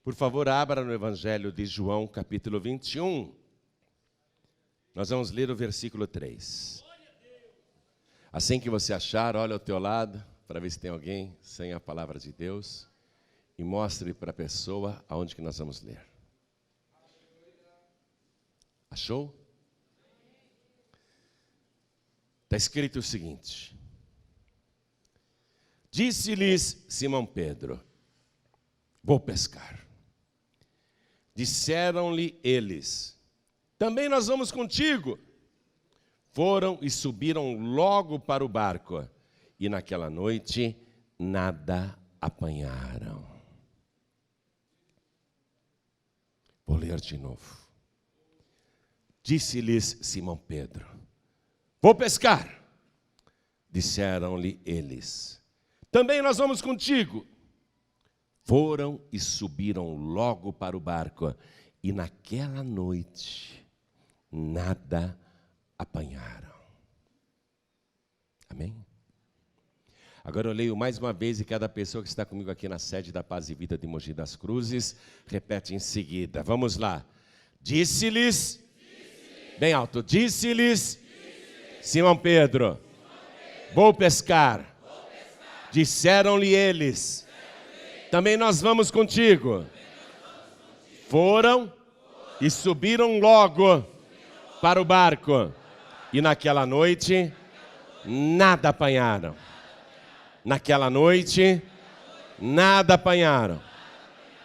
Por favor, abra no Evangelho de João, capítulo 21. Nós vamos ler o versículo 3. Assim que você achar, olha ao teu lado, para ver se tem alguém sem a palavra de Deus, e mostre para a pessoa aonde que nós vamos ler. Achou? Está escrito o seguinte: disse-lhes Simão Pedro: vou pescar. Disseram-lhe eles: também nós vamos contigo. Foram e subiram logo para o barco, e naquela noite nada apanharam. Vou ler de novo. Disse-lhes Simão Pedro: vou pescar. Disseram-lhe eles: também nós vamos contigo. Foram e subiram logo para o barco, e naquela noite nada apanharam. Amém? Agora eu leio mais uma vez, e cada pessoa que está comigo aqui na sede da Paz e Vida de Mogi das Cruzes repete em seguida. Vamos lá. Disse-lhes, bem alto, disse-lhes Simão Pedro: vou pescar. Disseram-lhe eles: também nós vamos contigo. Foram e subiram logo para o barco, e naquela noite nada apanharam. Naquela noite nada apanharam.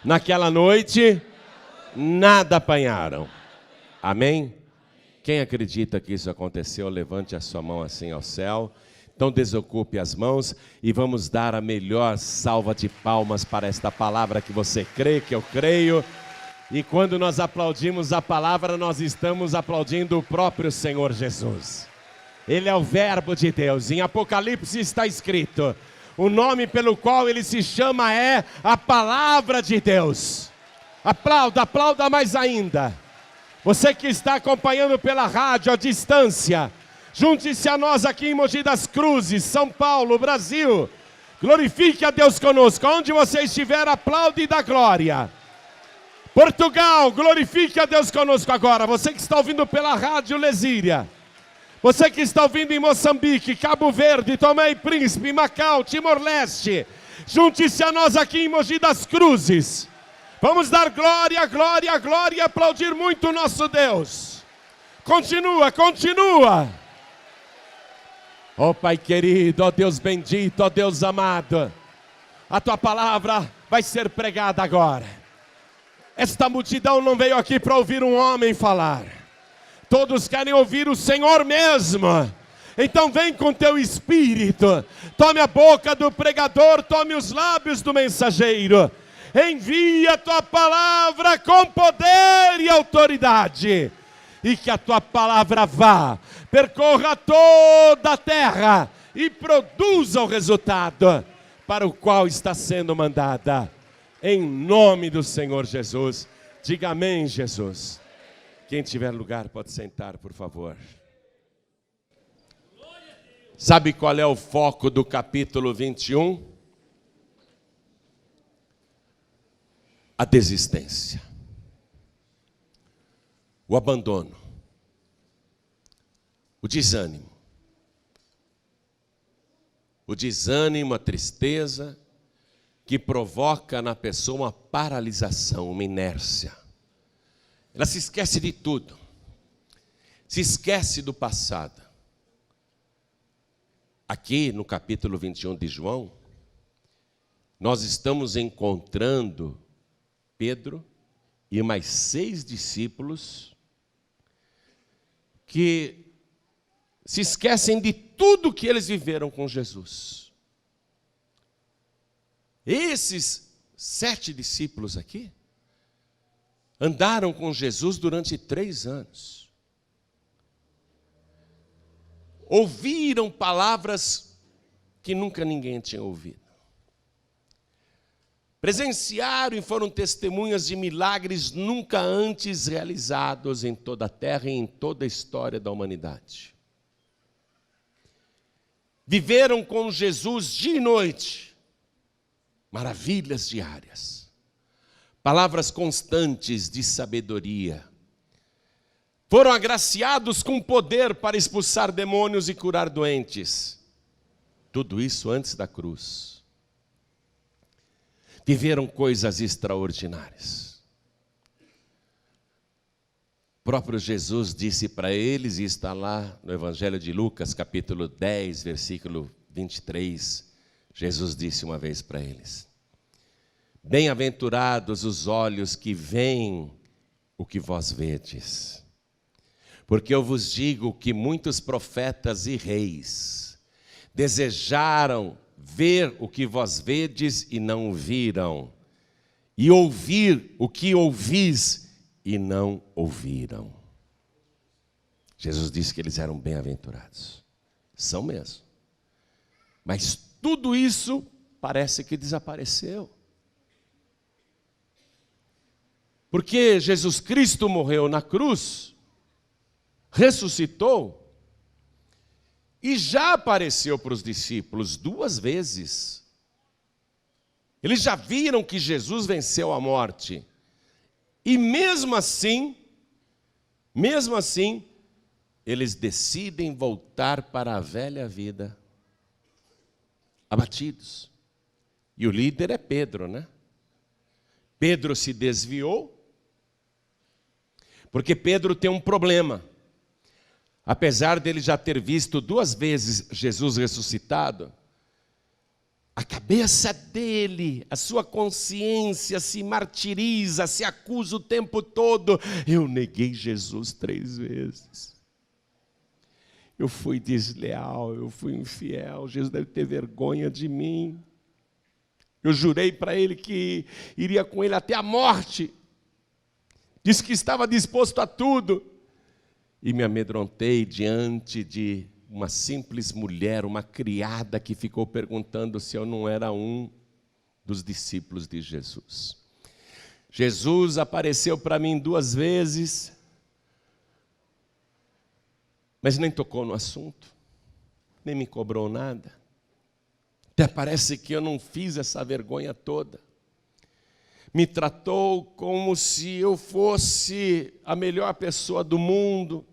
Naquela noite nada apanharam. Amém? Quem acredita que isso aconteceu, levante a sua mão assim ao céu. Então desocupe as mãos e vamos dar a melhor salva de palmas para esta palavra que você crê, que eu creio. E quando nós aplaudimos a palavra, nós estamos aplaudindo o próprio Senhor Jesus. Ele é o verbo de Deus. Em Apocalipse está escrito: o nome pelo qual ele se chama é a palavra de Deus. Aplauda, aplauda mais ainda. Você que está acompanhando pela rádio à distância, junte-se a nós aqui em Mogi das Cruzes, São Paulo, Brasil. Glorifique a Deus conosco. Onde você estiver, aplaude e dá glória. Portugal, glorifique a Deus conosco agora. Você que está ouvindo pela rádio Lesíria. Você que está ouvindo em Moçambique, Cabo Verde, Tomé e Príncipe, Macau, Timor-Leste. Junte-se a nós aqui em Mogi das Cruzes. Vamos dar glória, glória, glória e aplaudir muito o nosso Deus. Continua, continua. Ó Pai querido, ó Deus bendito, ó Deus amado, a Tua palavra vai ser pregada agora. Esta multidão não veio aqui para ouvir um homem falar. Todos querem ouvir o Senhor mesmo. Então vem com Teu Espírito. Tome a boca do pregador, tome os lábios do mensageiro. Envia a Tua palavra com poder e autoridade. E que a Tua palavra vá, percorra toda a terra e produza o resultado para o qual está sendo mandada. Em nome do Senhor Jesus. Diga amém, Jesus. Quem tiver lugar pode sentar, por favor. Sabe qual é o foco do capítulo 21? A desistência. O abandono. O desânimo. O desânimo, a tristeza, que provoca na pessoa uma paralisação, uma inércia. Ela se esquece de tudo. Se esquece do passado. Aqui no capítulo 21 de João, nós estamos encontrando Pedro e mais 6 discípulos que se esquecem de tudo que eles viveram com Jesus. Esses 7 discípulos aqui andaram com Jesus durante 3 anos. Ouviram palavras que nunca ninguém tinha ouvido. Presenciaram e foram testemunhas de milagres nunca antes realizados em toda a terra e em toda a história da humanidade. Viveram com Jesus dia e noite, maravilhas diárias. palavras constantes de sabedoria. Foram agraciados com poder para expulsar demônios e curar doentes. Tudo isso antes da cruz. Viveram coisas extraordinárias. O próprio Jesus disse para eles, e está lá no Evangelho de Lucas, capítulo 10, versículo 23, Jesus disse uma vez para eles: bem-aventurados os olhos que veem o que vós vedes. Porque eu vos digo que muitos profetas e reis desejaram ver o que vós vedes e não viram, e ouvir o que ouvis e não ouviram. Jesus disse que eles eram bem-aventurados. São mesmo. Mas tudo isso parece que desapareceu. Porque Jesus Cristo morreu na cruz, ressuscitou, e já apareceu para os discípulos 2 vezes. Eles já viram que Jesus venceu a morte. E mesmo assim, eles decidem voltar para a velha vida, abatidos. E o líder é Pedro, né? Pedro se desviou, porque Pedro tem um problema. Apesar dele já ter visto 2 vezes Jesus ressuscitado, a cabeça dele, a sua consciência se martiriza, se acusa o tempo todo. Eu neguei Jesus 3 vezes. Eu fui desleal, eu fui infiel. Jesus deve ter vergonha de mim. Eu jurei para ele que iria com ele até a morte. Disse que estava disposto a tudo. E me amedrontei diante de uma simples mulher, uma criada que ficou perguntando se eu não era um dos discípulos de Jesus. Jesus apareceu para mim 2 vezes, mas nem tocou no assunto, nem me cobrou nada. Até parece que eu não fiz essa vergonha toda. Me tratou como se eu fosse a melhor pessoa do mundo,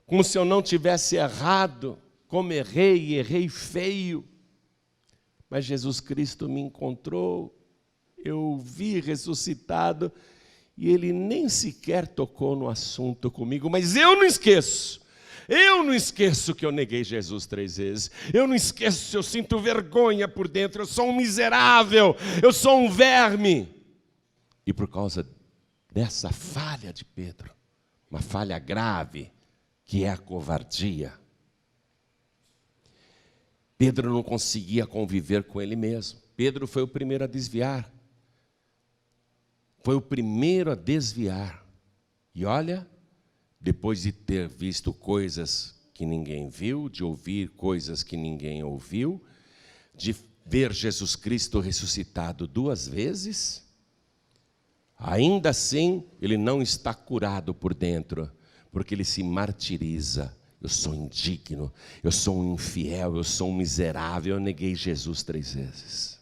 como se eu não tivesse errado, como errei, e errei feio. Mas Jesus Cristo me encontrou, eu o vi ressuscitado, e Ele nem sequer tocou no assunto comigo. Mas eu não esqueço que eu neguei Jesus 3 vezes. Eu não esqueço, eu sinto vergonha por dentro, eu sou um miserável, eu sou um verme. E por causa dessa falha de Pedro, uma falha grave, que é a covardia, Pedro não conseguia conviver com ele mesmo. Pedro foi o primeiro a desviar. Foi o primeiro a desviar. E olha, depois de ter visto coisas que ninguém viu, de ouvir coisas que ninguém ouviu, de ver Jesus Cristo ressuscitado 2 vezes, ainda assim ele não está curado por dentro, porque ele se martiriza. Eu sou indigno, eu sou um infiel, eu sou um miserável, eu neguei Jesus 3 vezes.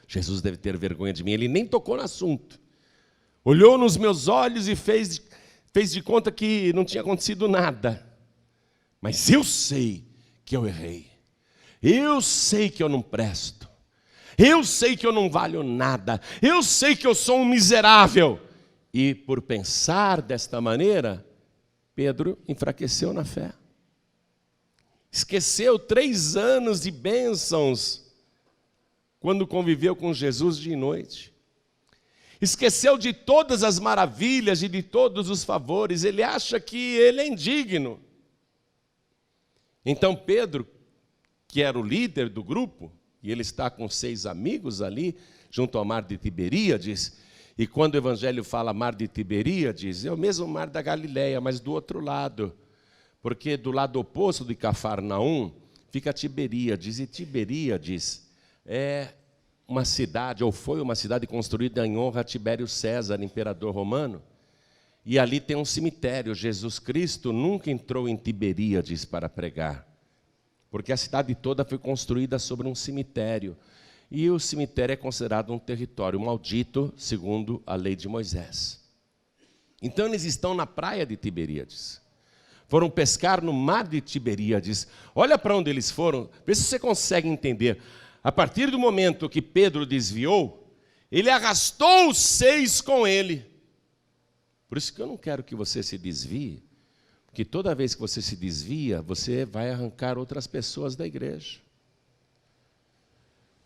Jesus deve ter vergonha de mim. Ele nem tocou no assunto. Olhou nos meus olhos e fez de conta que não tinha acontecido nada. Mas eu sei que eu errei. Eu sei que eu não presto. Eu sei que eu não valho nada. Eu sei que eu sou um miserável. E por pensar desta maneira, Pedro enfraqueceu na fé. Esqueceu 3 anos de bênçãos quando conviveu com Jesus dia e noite. Esqueceu de todas as maravilhas e de todos os favores. Ele acha que ele é indigno. Então Pedro, que era o líder do grupo, e ele está com 6 amigos ali, junto ao mar de Tiberíades. E quando o Evangelho fala mar de Tiberíades, é o mesmo mar da Galileia, mas do outro lado. Porque do lado oposto de Cafarnaum fica Tiberíades. E Tiberíades é uma cidade, ou foi uma cidade construída em honra a Tibério César, imperador romano. E ali tem um cemitério. Jesus Cristo nunca entrou em Tiberíades para pregar, porque a cidade toda foi construída sobre um cemitério. e o cemitério é considerado um território maldito, segundo a lei de Moisés. Então eles estão na praia de Tiberíades. Foram pescar no mar de Tiberíades. Olha para onde eles foram, vê se você consegue entender. A partir do momento que Pedro desviou, ele arrastou os 6 com ele. Por isso que eu não quero que você se desvie, porque toda vez que você se desvia, você vai arrancar outras pessoas da igreja.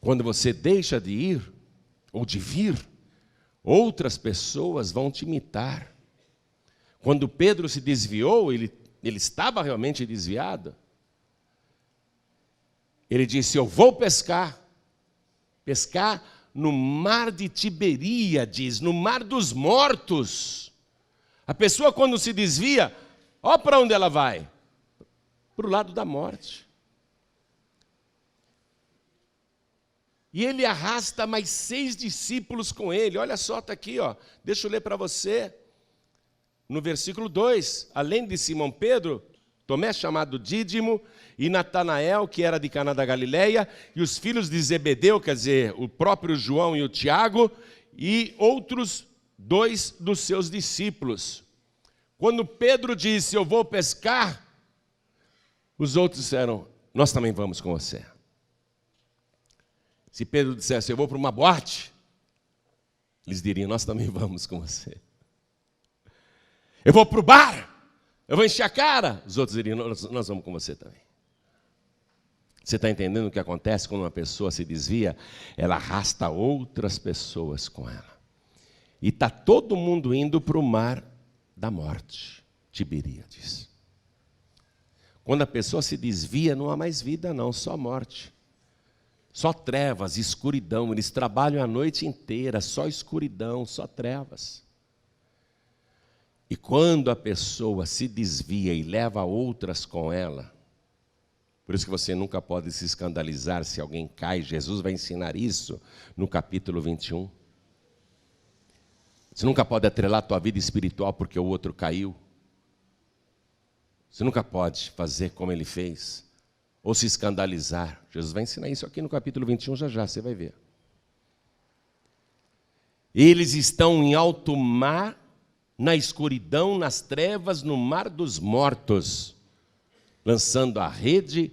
Quando você deixa de ir, ou de vir, outras pessoas vão te imitar. Quando Pedro se desviou, ele estava realmente desviado. Ele disse, eu vou pescar no mar de Tiberíades, no mar dos mortos. A pessoa quando se desvia, olha para onde ela vai? Para o lado da morte. E ele arrasta mais 6 discípulos com ele. Olha só, está aqui, ó. Deixa eu ler para você. No versículo 2, além de Simão Pedro, Tomé chamado Dídimo, e Natanael, que era de Caná da Galileia, e os filhos de Zebedeu, quer dizer, o próprio João e o Tiago, e outros 2 dos seus discípulos. Quando Pedro disse, eu vou pescar, os outros disseram, nós também vamos com você. Se Pedro dissesse, eu vou para uma boate, eles diriam, nós também vamos com você. Eu vou para o bar, eu vou encher a cara. Os outros diriam, nós vamos com você também. Você está entendendo o que acontece quando uma pessoa se desvia? Ela arrasta outras pessoas com ela. E está todo mundo indo para o mar da morte, Tiberíades. Quando a pessoa se desvia, não há mais vida não, só morte. Só trevas, escuridão. Eles trabalham a noite inteira, só escuridão, só trevas. E quando a pessoa se desvia e leva outras com ela, por isso que você nunca pode se escandalizar se alguém cai. Jesus vai ensinar isso no capítulo 21. Você nunca pode atrelar a tua vida espiritual porque o outro caiu. Você nunca pode fazer como ele fez, ou se escandalizar. Jesus vai ensinar isso aqui no capítulo 21, já, você vai ver. Eles estão em alto mar, na escuridão, nas trevas, no mar dos mortos, lançando a rede,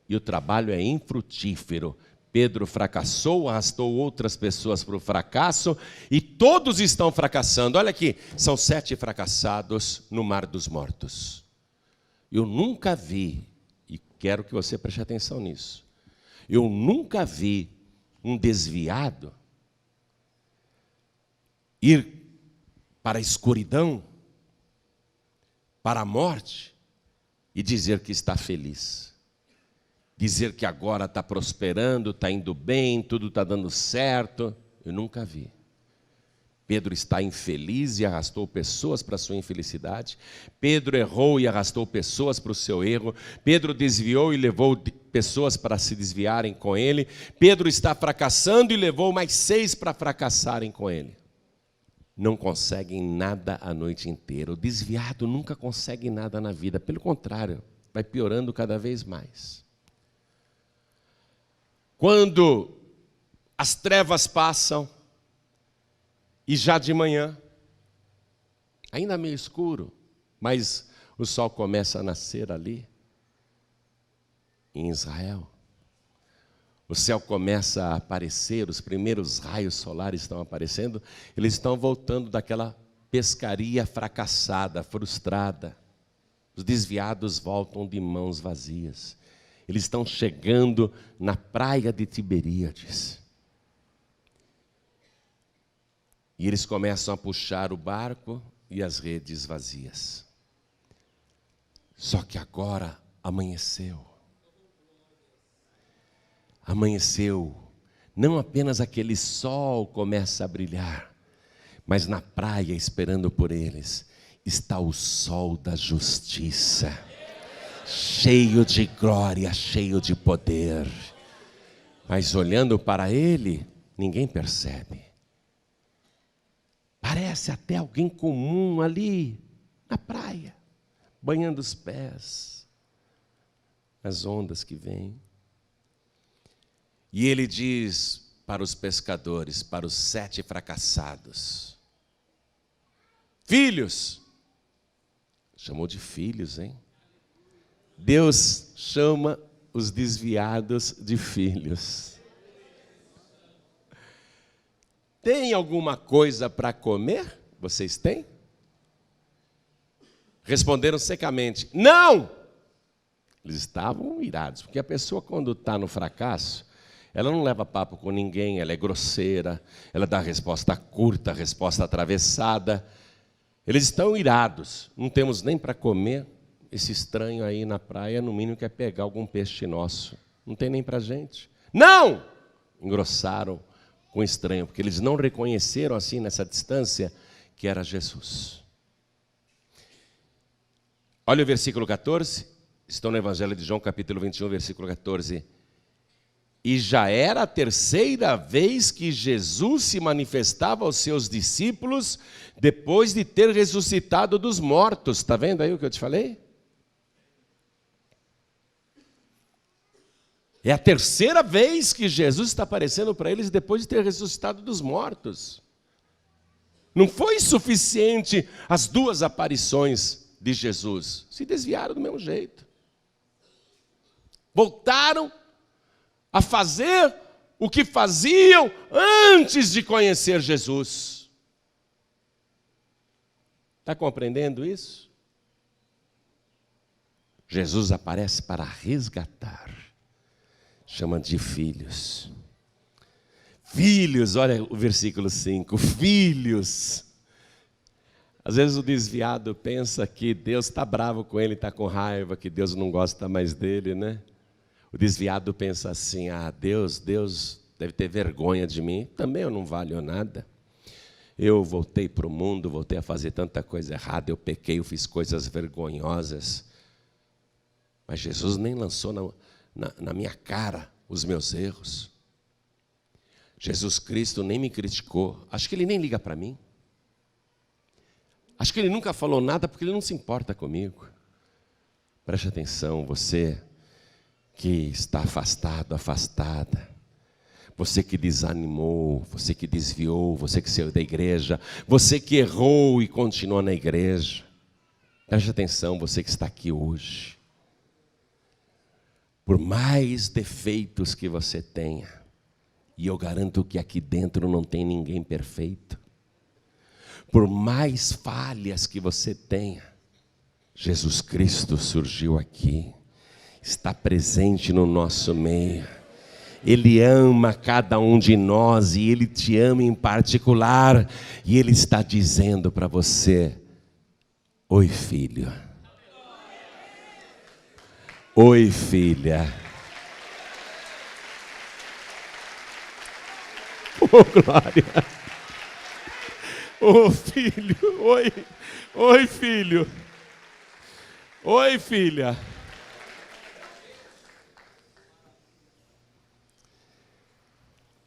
e o trabalho é infrutífero. Pedro fracassou, arrastou outras pessoas para o fracasso, e todos estão fracassando. Olha aqui, são 7 fracassados no mar dos mortos. Eu nunca vi, e quero que você preste atenção nisso, eu nunca vi um desviado ir para a escuridão, para a morte, e dizer que está feliz. Dizer que agora está prosperando, está indo bem, tudo está dando certo. Eu nunca vi. Pedro está infeliz e arrastou pessoas para a sua infelicidade. Pedro errou e arrastou pessoas para o seu erro. Pedro desviou e levou pessoas para se desviarem com ele. Pedro está fracassando e levou mais 6 para fracassarem com ele. Não conseguem nada a noite inteira. O desviado nunca consegue nada na vida. Pelo contrário, vai piorando cada vez mais. Quando as trevas passam, e já de manhã, ainda meio escuro, mas o sol começa a nascer ali, em Israel. O céu começa a aparecer, os primeiros raios solares estão aparecendo, eles estão voltando daquela pescaria fracassada, frustrada. Os desviados voltam de mãos vazias. Eles estão chegando na praia de Tiberíades. E eles começam a puxar o barco e as redes vazias. Só que agora amanheceu. Amanheceu. Não apenas aquele sol começa a brilhar, mas na praia, esperando por eles, está o sol da justiça, cheio de glória, cheio de poder. Mas olhando para ele, ninguém percebe. Parece até alguém comum ali, na praia, banhando os pés, as ondas que vêm. E ele diz para os pescadores, para os 7 fracassados. Filhos. Chamou de filhos, hein? Deus chama os desviados de filhos. Tem alguma coisa para comer? Vocês têm? Responderam secamente, não! Eles estavam irados, porque a pessoa quando está no fracasso, ela não leva papo com ninguém, ela é grosseira, ela dá resposta curta, resposta atravessada. Eles estão irados, não temos nem para comer. Esse estranho aí na praia, no mínimo, quer pegar algum peixe nosso. Não tem nem para a gente. Não! Engrossaram com o estranho, porque eles não reconheceram assim, nessa distância, que era Jesus. Olha o versículo 14. Estão no Evangelho de João, capítulo 21, versículo 14. E já era a 3ª vez que Jesus se manifestava aos seus discípulos, depois de ter ressuscitado dos mortos. Está vendo aí o que eu te falei? É a 3ª vez que Jesus está aparecendo para eles depois de ter ressuscitado dos mortos. Não foi suficiente as 2 aparições de Jesus. Se desviaram do mesmo jeito. Voltaram a fazer o que faziam antes de conhecer Jesus. Está compreendendo isso? Jesus aparece para resgatar. Chama de filhos. Filhos, olha o versículo 5. Filhos. Às vezes o desviado pensa que Deus está bravo com ele, está com raiva, que Deus não gosta mais dele, né? O desviado pensa assim, Deus deve ter vergonha de mim. Também eu não valho nada. Eu voltei para o mundo, voltei a fazer tanta coisa errada, eu pequei, eu fiz coisas vergonhosas. Mas Jesus nem lançou na minha cara os meus erros. Jesus Cristo nem me criticou. Acho que Ele nem liga para mim. Acho que Ele nunca falou nada porque Ele não se importa comigo. Preste atenção, você que está afastado, afastada, você que desanimou, você que desviou, você que saiu da igreja, você que errou e continuou na igreja. Preste atenção, você que está aqui hoje. Por mais defeitos que você tenha, e eu garanto que aqui dentro não tem ninguém perfeito, por mais falhas que você tenha, Jesus Cristo surgiu aqui, está presente no nosso meio. Ele ama cada um de nós e Ele te ama em particular. E Ele está dizendo para você, oi filho, oi filha. Oh glória, oh filho, oi filho, oi filha.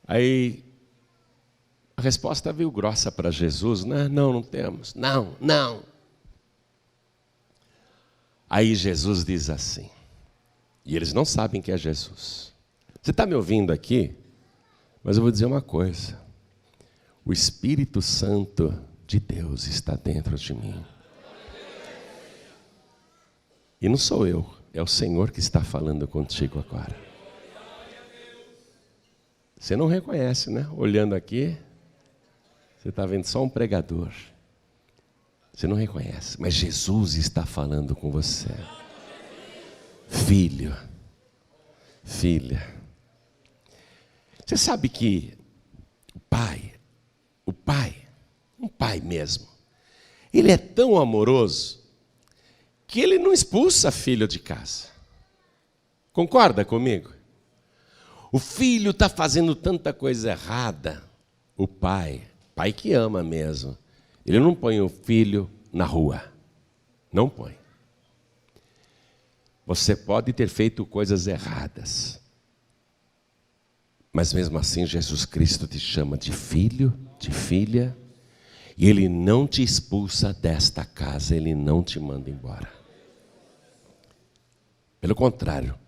Aí a resposta veio grossa para Jesus, né? Não temos, não. Aí Jesus diz assim, e eles não sabem que é Jesus. Você está me ouvindo aqui? Mas eu vou dizer uma coisa, o Espírito Santo de Deus está dentro de mim. E não sou eu, é o Senhor que está falando contigo agora. Você não reconhece, né? Olhando aqui, você está vendo só um pregador. Você não reconhece, mas Jesus está falando com você. Filho, filha. Você sabe que um pai mesmo, ele é tão amoroso que ele não expulsa filho de casa. Concorda comigo? O filho está fazendo tanta coisa errada. O pai que ama mesmo, ele não põe o filho na rua. Não põe. Você pode ter feito coisas erradas, mas mesmo assim Jesus Cristo te chama de filho, de filha, e Ele não te expulsa desta casa, Ele não te manda embora. Pelo contrário,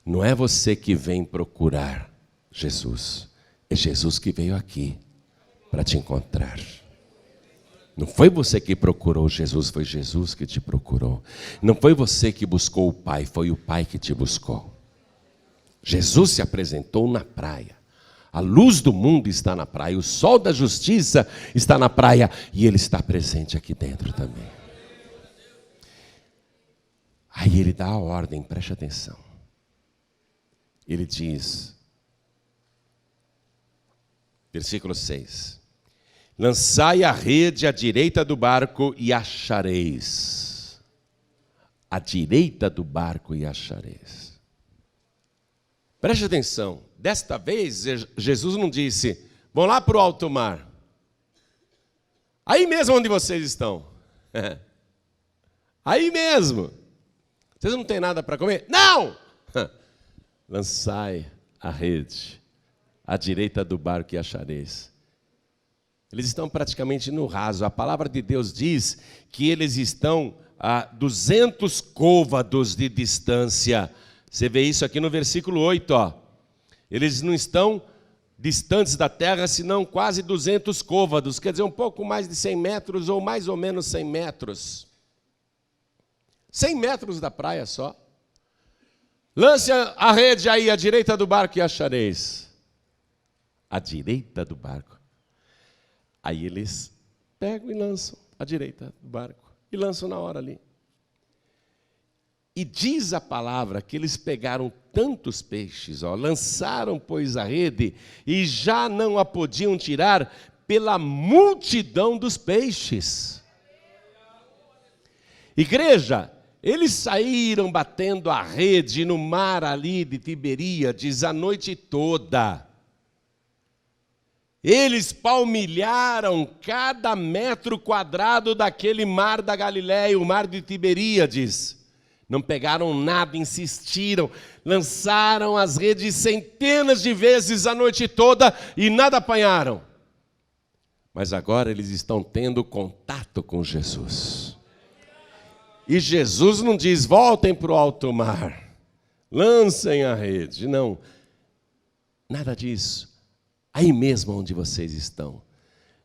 não é você que vem procurar Jesus. É Jesus que veio aqui para te encontrar. Não foi você que procurou Jesus, foi Jesus que te procurou. Não foi você que buscou o Pai, foi o Pai que te buscou. Jesus se apresentou na praia. A luz do mundo está na praia, o sol da justiça está na praia e Ele está presente aqui dentro também. Aí Ele dá a ordem, preste atenção. Ele diz, versículo 6, lançai a rede à direita do barco e achareis. À direita do barco e achareis. Preste atenção, desta vez Jesus não disse, vão lá para o alto mar. Aí mesmo onde vocês estão. Aí mesmo. Vocês não têm nada para comer? Não! Lançai a rede à direita do barco e achareis. Eles estão praticamente no raso. A palavra de Deus diz que eles estão a 200 côvados de distância. Você vê isso aqui no versículo 8, ó. Eles não estão distantes da terra, senão quase 200 côvados, quer dizer, um pouco mais de 100 metros ou mais ou menos 100 metros. 100 metros da praia só. Lance a rede aí à direita do barco e achareis. À direita do barco. Aí eles pegam e lançam à direita do barco. E lançam na hora ali. E diz a palavra que eles pegaram tantos peixes, ó, lançaram, pois, a rede, e já não a podiam tirar pela multidão dos peixes. Igreja, eles saíram batendo a rede no mar ali de Tiberíades a noite toda. Eles palmilharam cada metro quadrado daquele mar da Galileia, o mar de Tiberíades. Não pegaram nada, insistiram, lançaram as redes centenas de vezes a noite toda e nada apanharam. Mas agora eles estão tendo contato com Jesus. E Jesus não diz, voltem para o alto mar, lancem a rede. Não, nada disso. Aí mesmo onde vocês estão,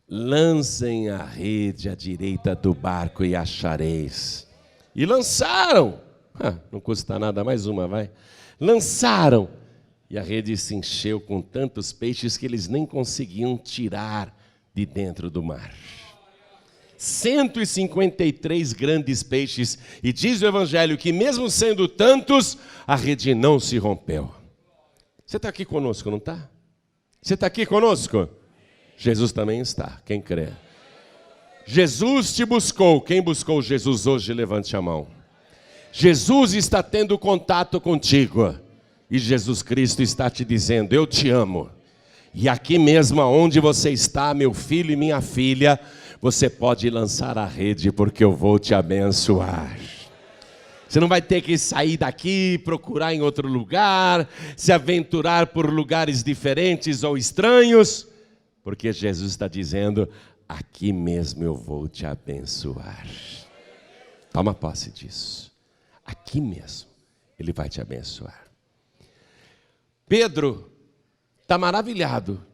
lancem a rede à direita do barco e achareis. E lançaram. Não custa nada, mais uma, vai. Lançaram. E a rede se encheu com tantos peixes que eles nem conseguiam tirar de dentro do mar. 153 grandes peixes. E diz o Evangelho que mesmo sendo tantos, a rede não se rompeu. Você está aqui conosco, não está? Você está aqui conosco? Jesus também está, quem crê. Jesus te buscou. Quem buscou Jesus hoje, levante a mão. Jesus está tendo contato contigo. E Jesus Cristo está te dizendo, eu te amo. E aqui mesmo onde você está, meu filho e minha filha, você pode lançar a rede, porque eu vou te abençoar. Você não vai ter que sair daqui, procurar em outro lugar, se aventurar por lugares diferentes ou estranhos, porque Jesus está dizendo, aqui mesmo eu vou te abençoar. Toma posse disso. Aqui mesmo Ele vai te abençoar. Pedro está maravilhado.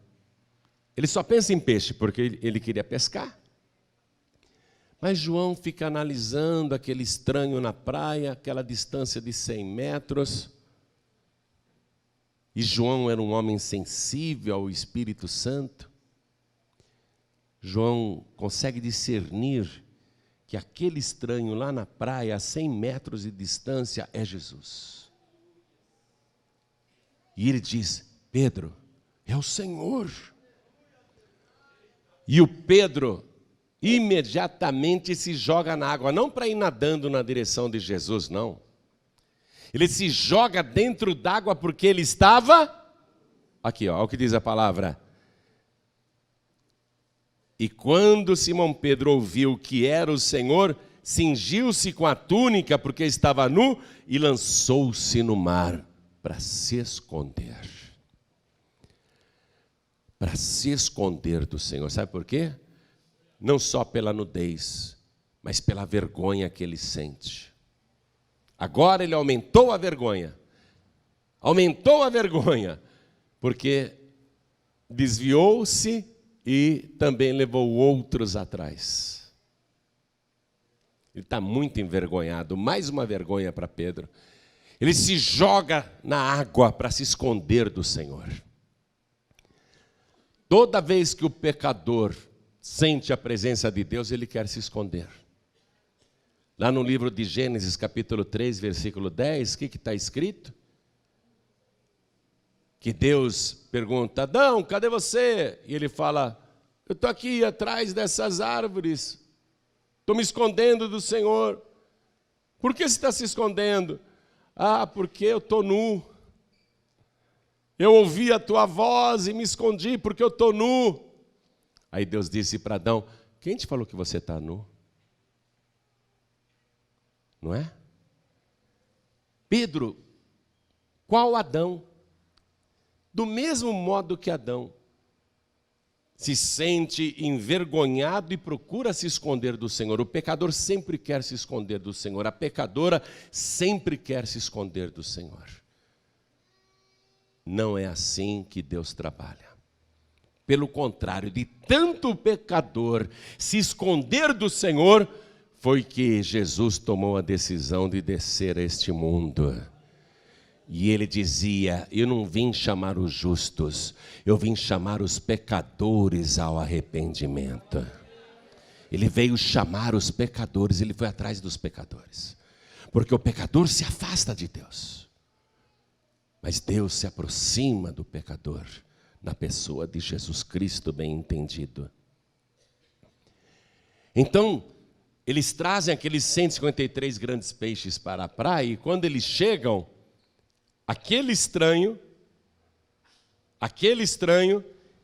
Ele só pensa em peixe, porque ele queria pescar. Mas João fica analisando aquele estranho na praia, aquela distância de 100 metros. E João era um homem sensível ao Espírito Santo. João consegue discernir que aquele estranho lá na praia, a 100 metros de distância, é Jesus. E ele diz, Pedro, é o Senhor. E o Pedro imediatamente se joga na água, não para ir nadando na direção de Jesus, não. Ele se joga dentro d'água porque ele estava, aqui ó, olha o que diz a palavra. E quando Simão Pedro ouviu que era o Senhor, cingiu-se com a túnica porque estava nu e lançou-se no mar para se esconder. Para se esconder do Senhor. Sabe por quê? Não só pela nudez, mas pela vergonha que ele sente. Agora ele aumentou a vergonha. Aumentou a vergonha. porque desviou-se e também levou outros atrás. Ele está muito envergonhado, mais uma vergonha para Pedro. Ele se joga na água para se esconder do Senhor. Toda vez que o pecador sente a presença de Deus, ele quer se esconder. Lá no livro de Gênesis, capítulo 3, versículo 10, o que está escrito? Que Deus pergunta: Adão, cadê você? E ele fala: eu estou aqui atrás dessas árvores, estou me escondendo do Senhor. Por que você está se escondendo? Ah, porque eu estou nu. Eu ouvi a tua voz e me escondi porque eu estou nu. Aí Deus disse para Adão: quem te falou que você está nu? Não é? Pedro, qual Adão? Do mesmo modo que Adão se sente envergonhado e procura se esconder do Senhor. O pecador sempre quer se esconder do Senhor. A pecadora sempre quer se esconder do Senhor. Não é assim que Deus trabalha. Pelo contrário, de tanto o pecador se esconder do Senhor, foi que Jesus tomou a decisão de descer a este mundo. E ele dizia: eu não vim chamar os justos, eu vim chamar os pecadores ao arrependimento. Ele veio chamar os pecadores, ele foi atrás dos pecadores. Porque o pecador se afasta de Deus. Mas Deus se aproxima do pecador, na pessoa de Jesus Cristo bem entendido. Então, eles trazem aqueles 153 grandes peixes para a praia, e quando eles chegam, aquele estranho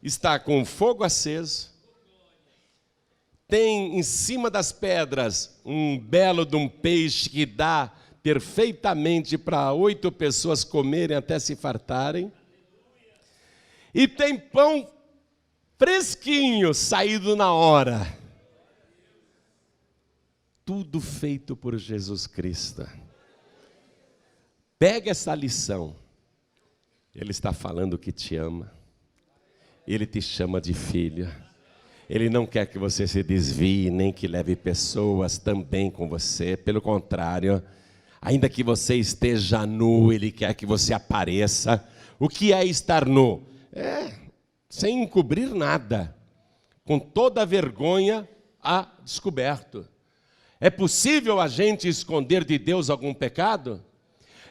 está com fogo aceso, tem em cima das pedras um belo de um peixe que dá perfeitamente para 8 pessoas comerem até se fartarem, e tem pão fresquinho, saído na hora. Tudo feito por Jesus Cristo. Pega essa lição. Ele está falando que te ama. Ele te chama de filho. Ele não quer que você se desvie, nem que leve pessoas também com você. Pelo contrário, ainda que você esteja nu, Ele quer que você apareça. O que é estar nu? Sem encobrir nada, com toda a vergonha a descoberto. É possível a gente esconder de Deus algum pecado?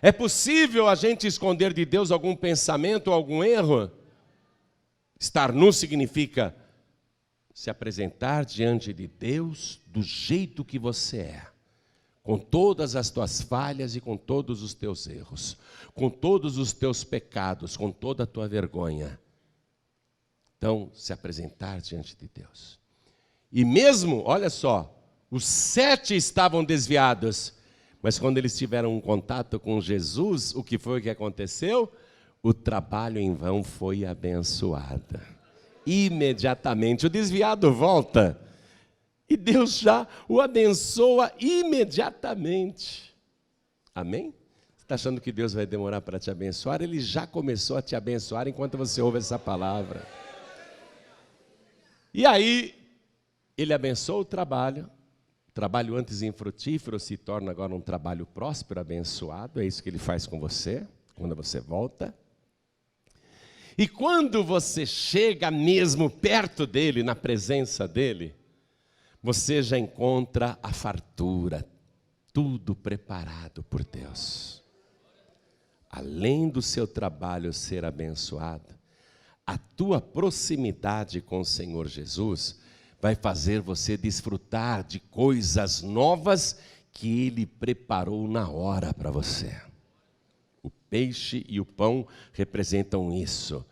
É possível a gente esconder de Deus algum pensamento ou algum erro? Estar nu significa se apresentar diante de Deus do jeito que você é, com todas as tuas falhas e com todos os teus erros, com todos os teus pecados, com toda a tua vergonha. Então, se apresentar diante de Deus. E mesmo, olha só, os 7 estavam desviados, mas quando eles tiveram um contato com Jesus, o que foi que aconteceu? O trabalho em vão foi abençoado. Imediatamente, o desviado volta, e Deus já o abençoa imediatamente. Amém? Você está achando que Deus vai demorar para te abençoar? Ele já começou a te abençoar enquanto você ouve essa palavra. E aí, Ele abençoa o trabalho antes infrutífero se torna agora um trabalho próspero, abençoado. É isso que Ele faz com você, quando você volta. E quando você chega mesmo perto dEle, na presença dEle, você já encontra a fartura, tudo preparado por Deus. Além do seu trabalho ser abençoado, a tua proximidade com o Senhor Jesus vai fazer você desfrutar de coisas novas que Ele preparou na hora para você. O peixe e o pão representam isso.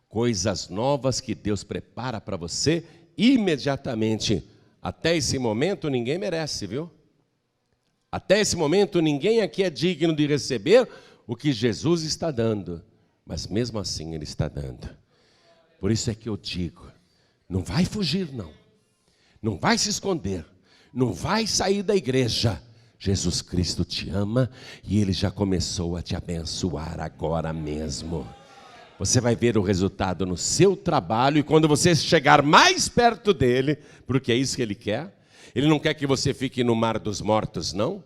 Coisas novas que Deus prepara para você imediatamente. Até esse momento ninguém merece, viu? Até esse momento ninguém aqui é digno de receber o que Jesus está dando. Mas mesmo assim Ele está dando. Por isso é que eu digo, não vai fugir não. Não vai se esconder, não vai sair da igreja. Jesus Cristo te ama e Ele já começou a te abençoar agora mesmo. Você vai ver o resultado no seu trabalho, e quando você chegar mais perto dele, porque é isso que ele quer. Ele não quer que você fique no mar dos mortos, não.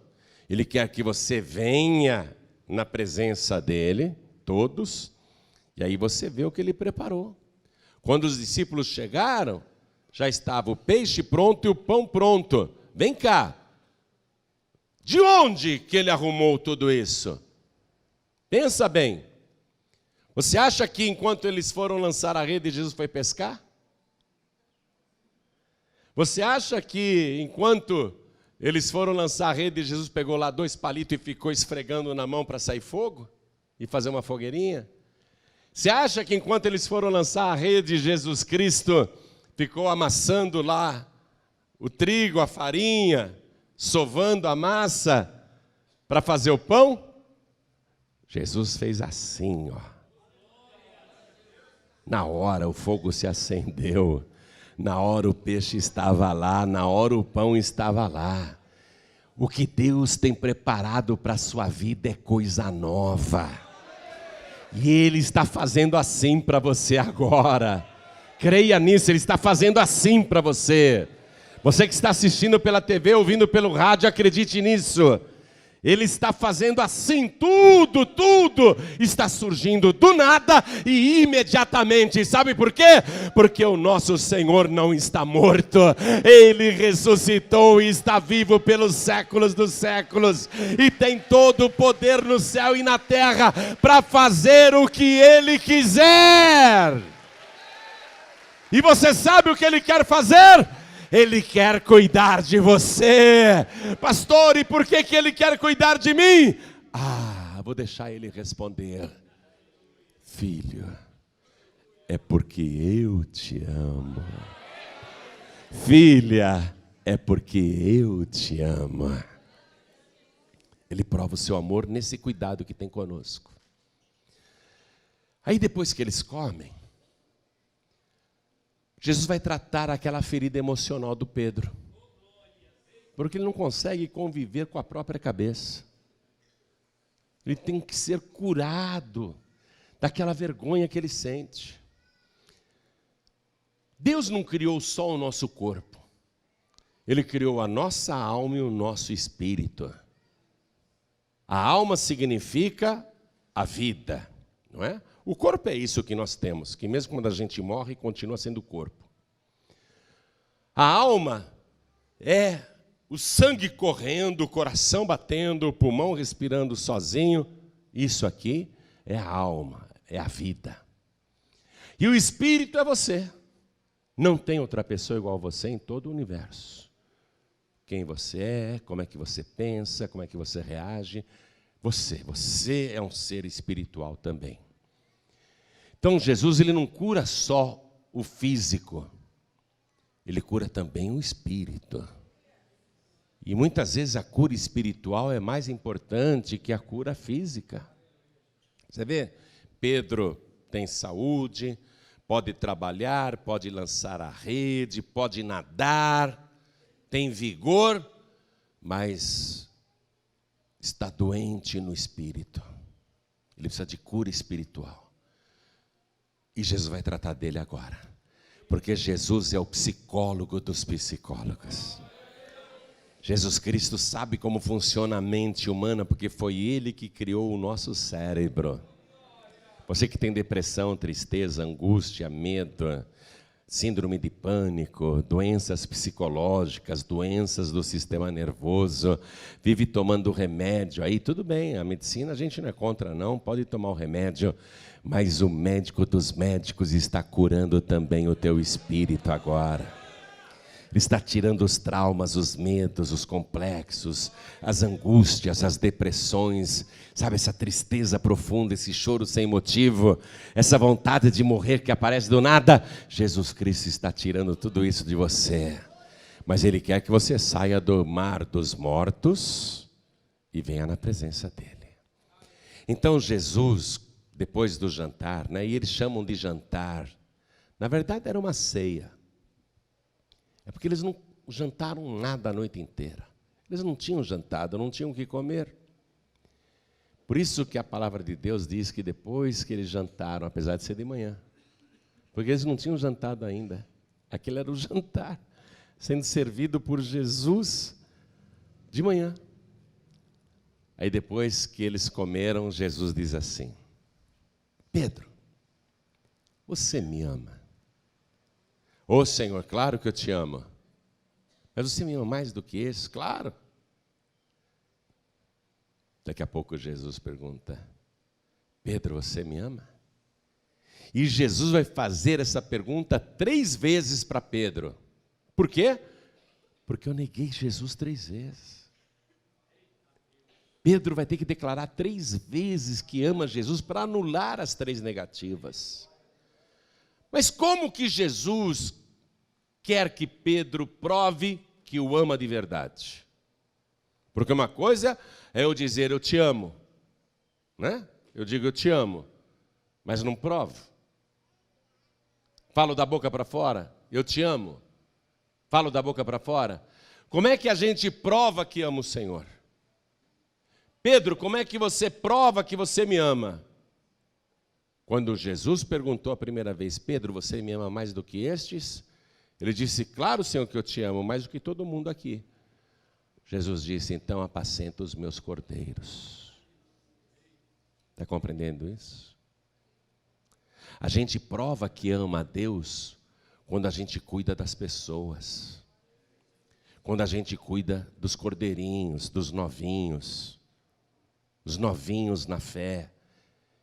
Ele quer que você venha na presença dele, todos, e aí você vê o que ele preparou. Quando os discípulos chegaram, já estava o peixe pronto e o pão pronto. Vem cá. De onde que ele arrumou tudo isso? Pensa bem. Você acha que enquanto eles foram lançar a rede, Jesus foi pescar? Você acha que enquanto eles foram lançar a rede, Jesus pegou lá 2 palitos e ficou esfregando na mão para sair fogo? E fazer uma fogueirinha? Você acha que enquanto eles foram lançar a rede, Jesus Cristo ficou amassando lá o trigo, a farinha, sovando a massa para fazer o pão? Jesus fez assim, ó. Na hora o fogo se acendeu, na hora o peixe estava lá, na hora o pão estava lá. O que Deus tem preparado para a sua vida é coisa nova. E Ele está fazendo assim para você agora. Creia nisso, Ele está fazendo assim para você. Você que está assistindo pela TV, ouvindo pelo rádio, acredite nisso. Ele está fazendo assim, tudo está surgindo do nada e imediatamente. Sabe por quê? Porque o nosso Senhor não está morto. Ele ressuscitou e está vivo pelos séculos dos séculos. E tem todo o poder no céu e na terra para fazer o que Ele quiser. E você sabe o que Ele quer fazer? Ele quer cuidar de você. Pastor, e por que Ele quer cuidar de mim? Vou deixar Ele responder. Filho, é porque eu te amo. Filha, é porque eu te amo. Ele prova o seu amor nesse cuidado que tem conosco. Aí depois que eles comem, Jesus vai tratar aquela ferida emocional do Pedro, porque ele não consegue conviver com a própria cabeça. Ele tem que ser curado daquela vergonha que ele sente. Deus não criou só o nosso corpo, Ele criou a nossa alma e o nosso espírito. A alma significa a vida, não é? O corpo é isso que nós temos, que mesmo quando a gente morre, continua sendo corpo. A alma é o sangue correndo, o coração batendo, o pulmão respirando sozinho. Isso aqui é a alma, é a vida. E o espírito é você. Não tem outra pessoa igual a você em todo o universo. Quem você é, como é que você pensa, como é que você reage. Você é um ser espiritual também. Então Jesus, ele não cura só o físico, ele cura também o espírito. E muitas vezes a cura espiritual é mais importante que a cura física. Você vê, Pedro tem saúde, pode trabalhar, pode lançar a rede, pode nadar, tem vigor, mas está doente no espírito. Ele precisa de cura espiritual. E Jesus vai tratar dele agora, porque Jesus é o psicólogo dos psicólogos. Jesus Cristo sabe como funciona a mente humana, porque foi Ele que criou o nosso cérebro. Você que tem depressão, tristeza, angústia, medo, síndrome de pânico, doenças psicológicas, doenças do sistema nervoso, vive tomando remédio, aí tudo bem, a medicina a gente não é contra não, pode tomar o remédio, mas o médico dos médicos está curando também o teu espírito agora. Ele está tirando os traumas, os medos, os complexos, as angústias, as depressões, sabe, essa tristeza profunda, esse choro sem motivo, essa vontade de morrer que aparece do nada. Jesus Cristo está tirando tudo isso de você. Mas Ele quer que você saia do mar dos mortos e venha na presença dEle. Então Jesus, depois do jantar, e eles chamam de jantar, na verdade era uma ceia. É porque eles não jantaram nada a noite inteira. Eles não tinham jantado, não tinham o que comer. Por isso que a palavra de Deus diz que depois que eles jantaram, apesar de ser de manhã, porque eles não tinham jantado ainda, aquele era o jantar, sendo servido por Jesus de manhã. Aí depois que eles comeram, Jesus diz assim: Pedro, você me ama? Ô Senhor, claro que eu te amo. Mas você me ama mais do que esse? Claro. Daqui a pouco Jesus pergunta: Pedro, você me ama? E Jesus vai fazer essa pergunta 3 vezes para Pedro. Por quê? Porque eu neguei Jesus 3 vezes. Pedro vai ter que declarar 3 vezes que ama Jesus para anular as 3 negativas. Mas como que Jesus quer que Pedro prove que o ama de verdade? Porque uma coisa é eu dizer eu te amo, né? Eu digo eu te amo, mas não provo. Falo da boca para fora, eu te amo. Falo da boca para fora. Como é que a gente prova que ama o Senhor? Pedro, como é que você prova que você me ama? Quando Jesus perguntou a primeira vez: Pedro, você me ama mais do que estes? Ele disse: claro, Senhor, que eu te amo, mais do que todo mundo aqui. Jesus disse: então apacenta os meus cordeiros. Está compreendendo isso? A gente prova que ama a Deus quando a gente cuida das pessoas. Quando a gente cuida dos cordeirinhos, dos novinhos. Os novinhos na fé,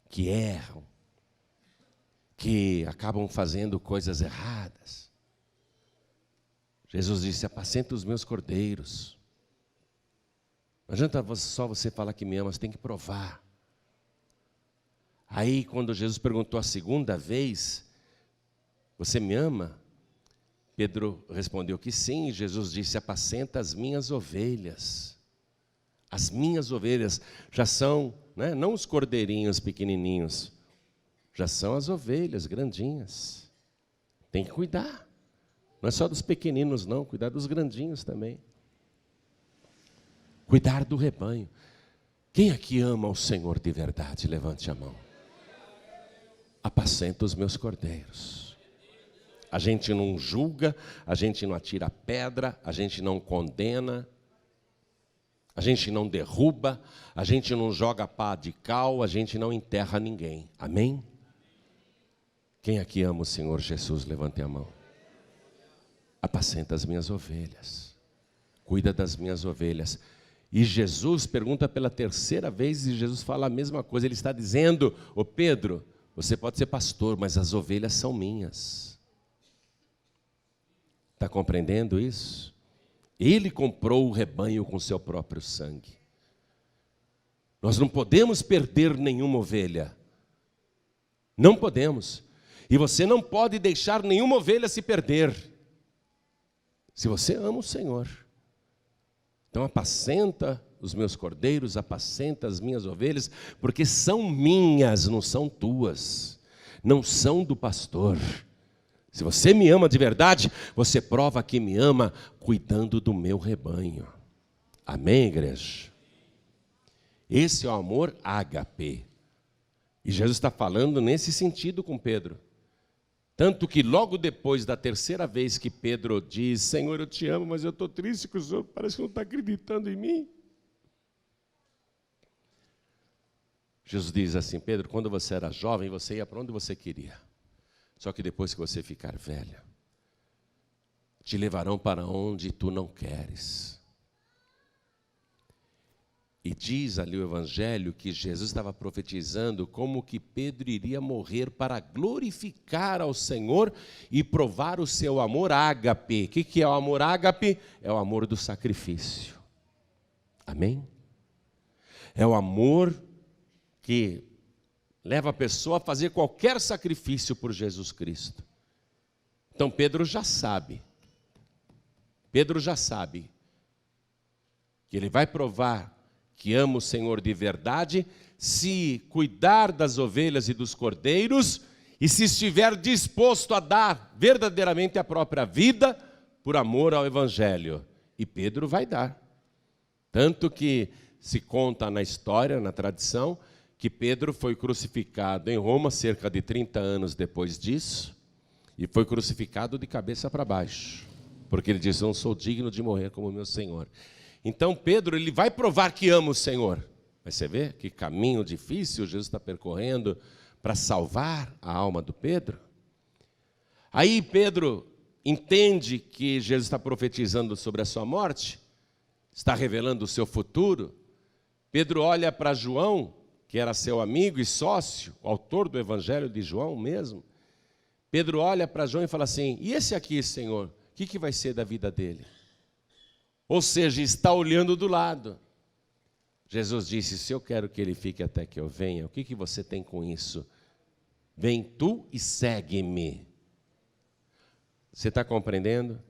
que erram, que acabam fazendo coisas erradas. Jesus disse: apacenta os meus cordeiros. Não adianta só você falar que me ama, você tem que provar. Aí, quando Jesus perguntou a segunda vez: você me ama? Pedro respondeu que sim, e Jesus disse: apacenta as minhas ovelhas. As minhas ovelhas já são, né, não os cordeirinhos pequenininhos, já são as ovelhas grandinhas. Tem que cuidar. Não é só dos pequeninos não, cuidar dos grandinhos também. Cuidar do rebanho. Quem aqui ama o Senhor de verdade? Levante a mão. Apacenta os meus cordeiros. A gente não julga, a gente não atira pedra, a gente não condena, a gente não derruba, a gente não joga pá de cal, a gente não enterra ninguém. Amém? Quem aqui ama o Senhor Jesus, levante a mão. Apacenta as minhas ovelhas. Cuida das minhas ovelhas. E Jesus pergunta pela 3ª vez, e Jesus fala a mesma coisa. Ele está dizendo: ô Pedro, você pode ser pastor, mas as ovelhas são minhas. Está compreendendo isso? Ele comprou o rebanho com seu próprio sangue. Nós não podemos perder nenhuma ovelha. Não podemos. E você não pode deixar nenhuma ovelha se perder. Se você ama o Senhor. Então apacenta os meus cordeiros, apacenta as minhas ovelhas, porque são minhas, não são tuas. Não são do pastor. Se você me ama de verdade, você prova que me ama cuidando do meu rebanho. Amém, igreja? Esse é o amor ágape. E Jesus está falando nesse sentido com Pedro. Tanto que logo depois da 3ª vez que Pedro diz: Senhor, eu te amo, mas eu estou triste que o Senhor parece que não está acreditando em mim. Jesus diz assim: Pedro, quando você era jovem, você ia para onde você queria. Só que depois que você ficar velho, te levarão para onde tu não queres. E diz ali o Evangelho que Jesus estava profetizando como que Pedro iria morrer para glorificar ao Senhor e provar o seu amor ágape. O que é o amor ágape? É o amor do sacrifício. Amém? É o amor que leva a pessoa a fazer qualquer sacrifício por Jesus Cristo. Então Pedro já sabe. Pedro já sabe que ele vai provar que ama o Senhor de verdade se cuidar das ovelhas e dos cordeiros e se estiver disposto a dar verdadeiramente a própria vida por amor ao Evangelho. E Pedro vai dar. Tanto que Se conta na história, na tradição, que Pedro foi crucificado em Roma cerca de 30 anos depois disso, e foi crucificado de cabeça para baixo, porque ele disse: eu não sou digno de morrer como meu Senhor. Então Pedro, ele vai provar que ama o Senhor. Mas você vê que caminho difícil Jesus está percorrendo para salvar a alma do Pedro. Aí Pedro entende que Jesus está profetizando sobre a sua morte, está revelando o seu futuro. Pedro olha para João, que era seu amigo e sócio, o autor do Evangelho de João mesmo. Pedro olha para João e fala assim: e esse aqui, Senhor, o que vai ser da vida dele? Ou seja, está olhando do lado. Jesus disse: se eu quero que ele fique até que eu venha, o que você tem com isso? Vem tu e segue-me. Você está compreendendo?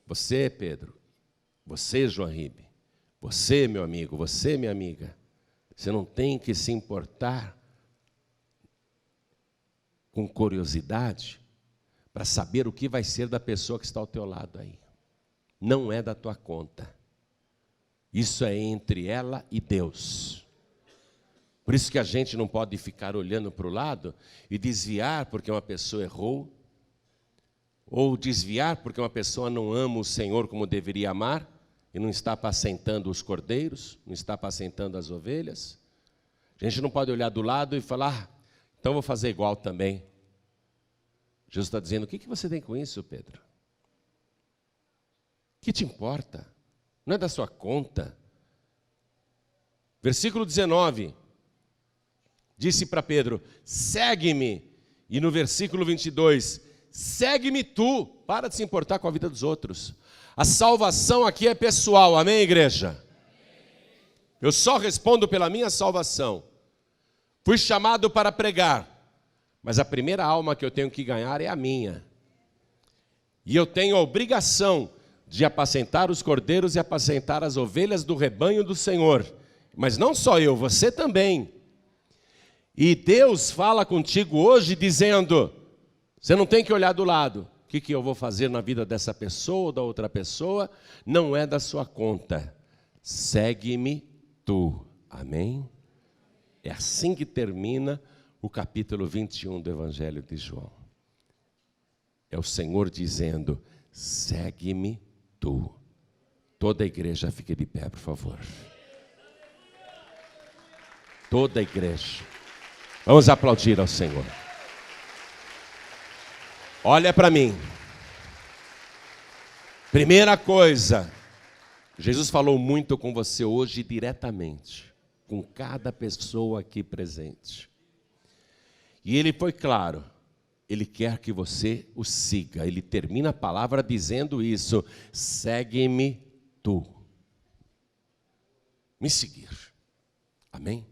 Você, Pedro, você, João Ribe, você, meu amigo, você, minha amiga, você não tem que se importar com curiosidade para saber o que vai ser da pessoa que está ao teu lado aí. Não é da tua conta. Isso é entre ela e Deus. Por isso que a gente não pode ficar olhando para o lado e desviar porque uma pessoa errou, ou desviar porque uma pessoa não ama o Senhor como deveria amar, e não está apacentando os cordeiros, não está apacentando as ovelhas. A gente não pode olhar do lado e falar: então vou fazer igual também. Jesus está dizendo: o que você tem com isso, Pedro? O que te importa? Não é da sua conta. Versículo 19, disse para Pedro: segue-me. E no versículo 22, segue-me tu. Para de se importar com a vida dos outros. A salvação aqui é pessoal, amém, igreja? Eu só respondo pela minha salvação. Fui chamado para pregar, mas a primeira alma que eu tenho que ganhar é a minha. E eu tenho a obrigação de apacentar os cordeiros e apacentar as ovelhas do rebanho do Senhor. Mas não só eu, você também. E Deus fala contigo hoje dizendo: você não tem que olhar do lado. O que eu vou fazer na vida dessa pessoa ou da outra pessoa não é da sua conta. Segue-me tu. Amém? É assim que termina o capítulo 21 do Evangelho de João. É o Senhor dizendo: segue-me tu. Toda a igreja fique de pé, por favor. Toda a igreja. Vamos aplaudir ao Senhor. Olha para mim. Primeira coisa, Jesus falou muito com você hoje diretamente, com cada pessoa aqui presente. E ele foi claro, ele quer que você o siga. Ele termina a palavra dizendo isso: segue-me tu. Me seguir. Amém?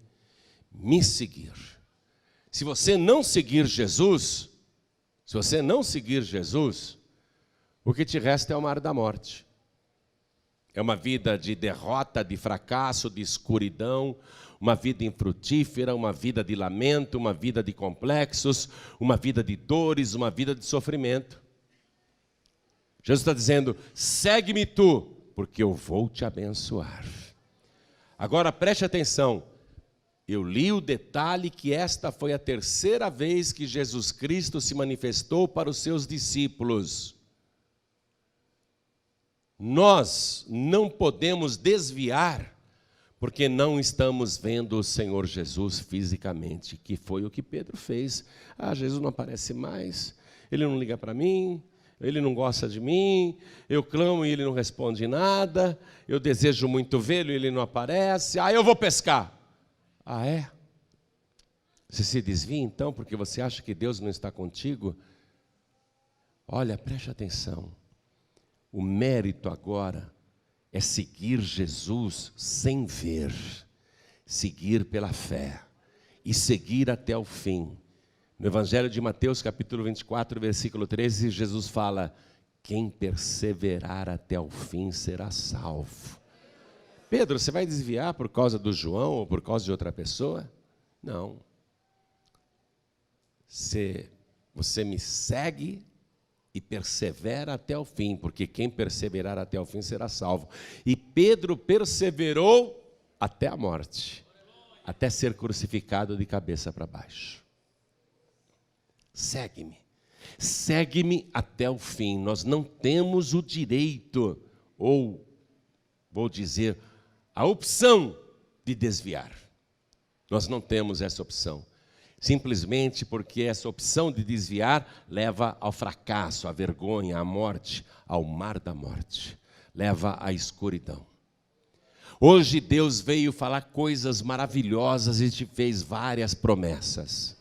Me seguir. Se você não seguir Jesus, o que te resta é o mar da morte. É uma vida de derrota, de fracasso, de escuridão, uma vida infrutífera, uma vida de lamento, uma vida de complexos, uma vida de dores, uma vida de sofrimento. Jesus está dizendo: segue-me tu, porque eu vou te abençoar. Agora preste atenção. Eu li o detalhe que esta foi a terceira vez que Jesus Cristo se manifestou para os seus discípulos. Nós não podemos desviar, porque não estamos vendo o Senhor Jesus fisicamente, que foi o que Pedro fez. Jesus não aparece mais, ele não liga para mim, ele não gosta de mim, eu clamo e ele não responde nada, eu desejo muito vê-lo e ele não aparece, eu vou pescar. É? Você se desvia então porque você acha que Deus não está contigo? Olha, preste atenção. O mérito agora é seguir Jesus sem ver, seguir pela fé e seguir até o fim. No Evangelho de Mateus, capítulo 24, versículo 13, Jesus fala: quem perseverar até o fim será salvo. Pedro, você vai desviar por causa do João ou por causa de outra pessoa? Não. Você me segue e persevera até o fim, porque quem perseverar até o fim será salvo. E Pedro perseverou até a morte, até ser crucificado de cabeça para baixo. Segue-me. Segue-me até o fim. Nós não temos o direito, ou vou dizer, a opção de desviar. Nós não temos essa opção. Simplesmente porque essa opção de desviar leva ao fracasso, à vergonha, à morte, ao mar da morte. Leva à escuridão. Hoje Deus veio falar coisas maravilhosas e te fez várias promessas.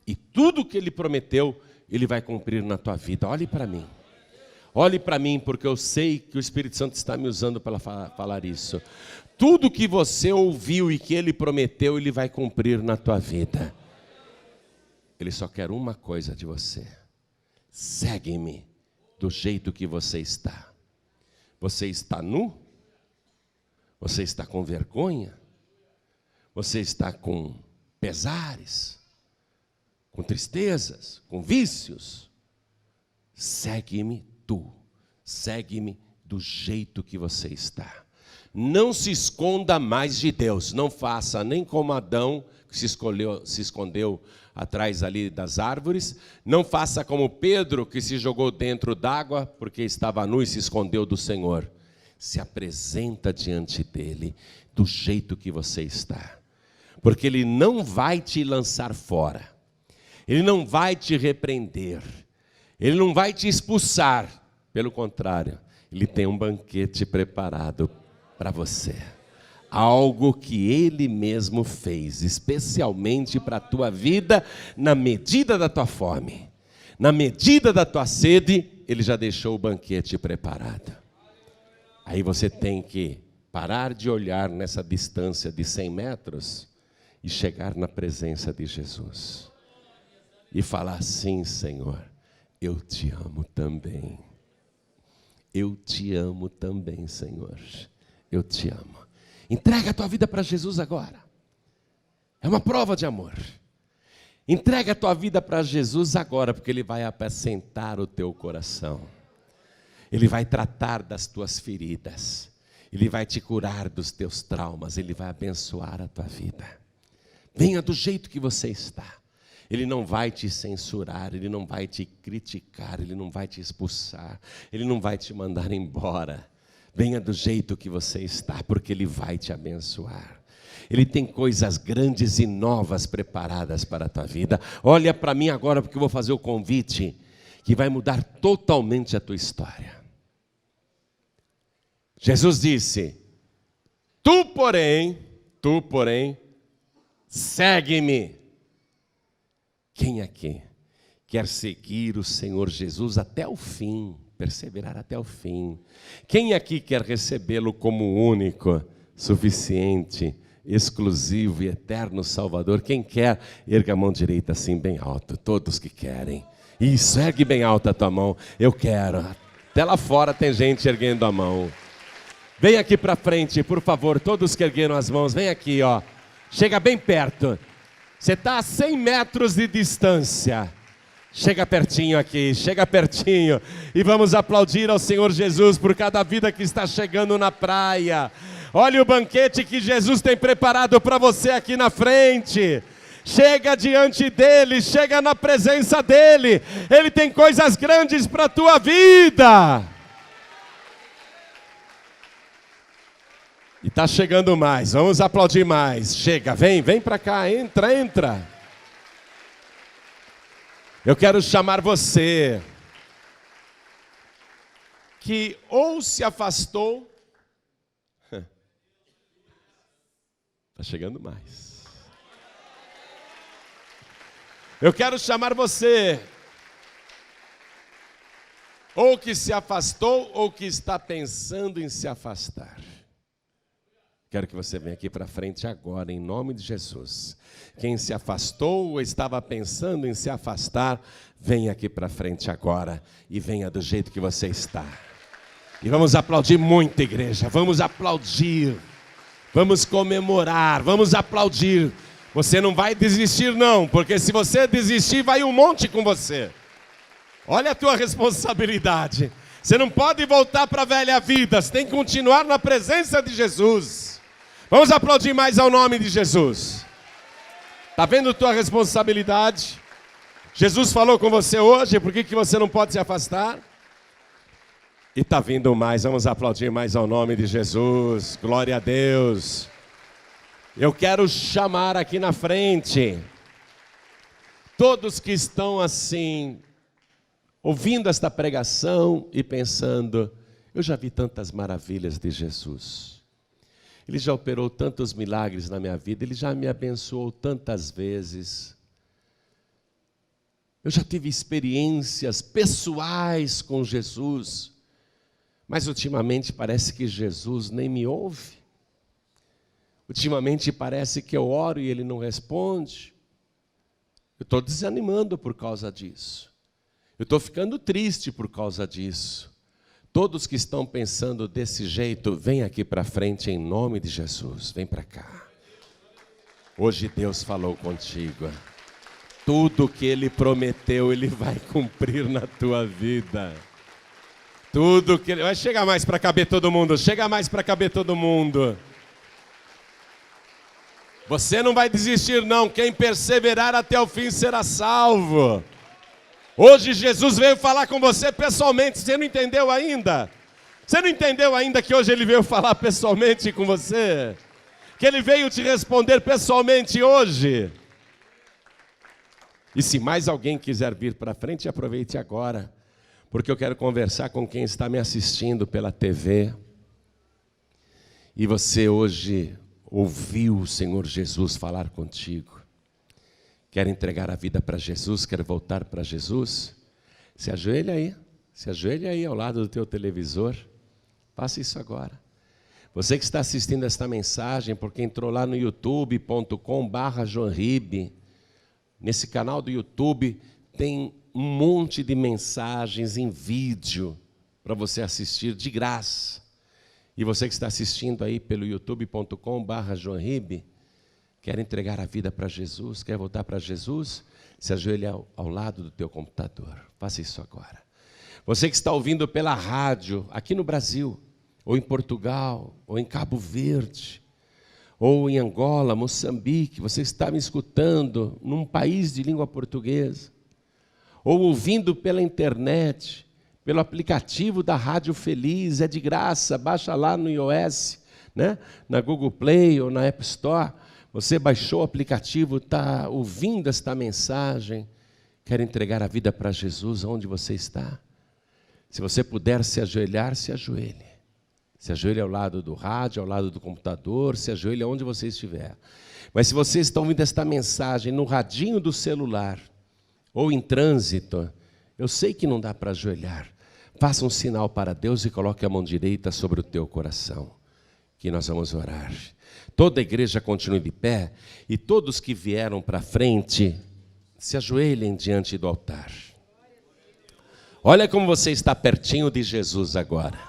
E tudo que Ele prometeu, Ele vai cumprir na tua vida. Olhe para mim. Olhe para mim, porque eu sei que o Espírito Santo está me usando para falar isso. Tudo que você ouviu e que Ele prometeu, Ele vai cumprir na tua vida. Ele só quer uma coisa de você. Segue-me do jeito que você está. Você está nu? Você está com vergonha? Você está com pesares? Com tristezas? Com vícios? Segue-me tu. Segue-me do jeito que você está. Não se esconda mais de Deus. Não faça nem como Adão, que se escondeu atrás ali das árvores. Não faça como Pedro, que se jogou dentro d'água, porque estava nu e se escondeu do Senhor. Se apresenta diante dele do jeito que você está. Porque Ele não vai te lançar fora. Ele não vai te repreender. Ele não vai te expulsar. Pelo contrário, Ele tem um banquete preparado para você. Algo que Ele mesmo fez, especialmente para a tua vida, na medida da tua fome. Na medida da tua sede, Ele já deixou o banquete preparado. Aí você tem que parar de olhar nessa distância de 100 metros e chegar na presença de Jesus. E falar assim: Senhor, eu te amo também. Eu te amo também, Senhor. Eu te amo. Entrega a tua vida para Jesus agora. É uma prova de amor. Entrega a tua vida para Jesus agora, porque Ele vai apacentar o teu coração. Ele vai tratar das tuas feridas. Ele vai te curar dos teus traumas. Ele vai abençoar a tua vida. Venha do jeito que você está. Ele não vai te censurar, Ele não vai te criticar, Ele não vai te expulsar, Ele não vai te mandar embora. Venha do jeito que você está, porque Ele vai te abençoar. Ele tem coisas grandes e novas preparadas para a tua vida. Olha para mim agora, porque eu vou fazer o convite que vai mudar totalmente a tua história. Jesus disse: tu, porém, segue-me. Quem aqui quer seguir o Senhor Jesus até o fim, perseverar até o fim? Quem aqui quer recebê-lo como único, suficiente, exclusivo e eterno Salvador? Quem quer, erga a mão direita assim bem alto. Todos que querem. Isso, ergue bem alta a tua mão. Eu quero. Até lá fora tem gente erguendo a mão. Vem aqui para frente, por favor. Todos que ergueram as mãos, vem aqui, ó. Chega bem perto. Você está a 100 metros de distância. Chega pertinho aqui, chega pertinho. E vamos aplaudir ao Senhor Jesus por cada vida que está chegando na praia. Olha o banquete que Jesus tem preparado para você aqui na frente. Chega diante dEle, chega na presença dEle. Ele tem coisas grandes para a tua vida. E está chegando mais, vamos aplaudir mais. Chega, vem para cá, entra. Eu quero chamar você que ou se afastou. Está chegando mais. Eu quero chamar você ou que se afastou ou que está pensando em se afastar. Quero que você venha aqui para frente agora, em nome de Jesus. Quem se afastou ou estava pensando em se afastar, venha aqui para frente agora e venha do jeito que você está. E vamos aplaudir muito, igreja. Vamos aplaudir. Vamos comemorar. Vamos aplaudir. Você não vai desistir não, porque se você desistir, vai um monte com você. Olha a tua responsabilidade. Você não pode voltar para a velha vida. Você tem que continuar na presença de Jesus. Vamos aplaudir mais ao nome de Jesus. Está vendo tua responsabilidade? Jesus falou com você hoje, por que você não pode se afastar? E está vindo mais, vamos aplaudir mais ao nome de Jesus. Glória a Deus. Eu quero chamar aqui na frente todos que estão assim, ouvindo esta pregação e pensando, eu já vi tantas maravilhas de Jesus. Ele já operou tantos milagres na minha vida, Ele já me abençoou tantas vezes. Eu já tive experiências pessoais com Jesus, mas ultimamente parece que Jesus nem me ouve. Ultimamente parece que eu oro e Ele não responde. Eu estou desanimando por causa disso. Eu estou ficando triste por causa disso. Todos que estão pensando desse jeito, vem aqui para frente em nome de Jesus. Vem para cá. Hoje Deus falou contigo. Tudo que Ele prometeu, Ele vai cumprir na tua vida. Tudo que Ele... Vai chegar mais para caber todo mundo. Chega mais para caber todo mundo. Você não vai desistir não. Quem perseverar até o fim será salvo. Hoje Jesus veio falar com você pessoalmente. Você não entendeu ainda? Você não entendeu ainda que hoje Ele veio falar pessoalmente com você? Que Ele veio te responder pessoalmente hoje? E se mais alguém quiser vir para frente, aproveite agora. Porque eu quero conversar com quem está me assistindo pela TV. E você hoje ouviu o Senhor Jesus falar contigo. Quer entregar a vida para Jesus? Quer voltar para Jesus? Se ajoelha aí. Se ajoelha aí ao lado do teu televisor. Faça isso agora. Você que está assistindo esta mensagem, porque entrou lá no youtube.com/JoãoRibe. Nesse canal do YouTube tem um monte de mensagens em vídeo para você assistir de graça. E você que está assistindo aí pelo youtube.com/JoãoRibe, quer entregar a vida para Jesus, quer voltar para Jesus? Se ajoelhe ao lado do teu computador. Faça isso agora. Você que está ouvindo pela rádio, aqui no Brasil, ou em Portugal, ou em Cabo Verde, ou em Angola, Moçambique, você está me escutando num país de língua portuguesa, ou ouvindo pela internet, pelo aplicativo da Rádio Feliz, é de graça, baixa lá no iOS, né? Na Google Play ou na App Store, você baixou o aplicativo, está ouvindo esta mensagem, quer entregar a vida para Jesus, onde você está? Se você puder se ajoelhar, se ajoelhe. Se ajoelhe ao lado do rádio, ao lado do computador, se ajoelhe onde você estiver. Mas se você está ouvindo esta mensagem no radinho do celular, ou em trânsito, eu sei que não dá para ajoelhar. Faça um sinal para Deus e coloque a mão direita sobre o teu coração, que nós vamos orar. Toda a igreja continue de pé e todos que vieram para frente, se ajoelhem diante do altar. Olha como você está pertinho de Jesus agora.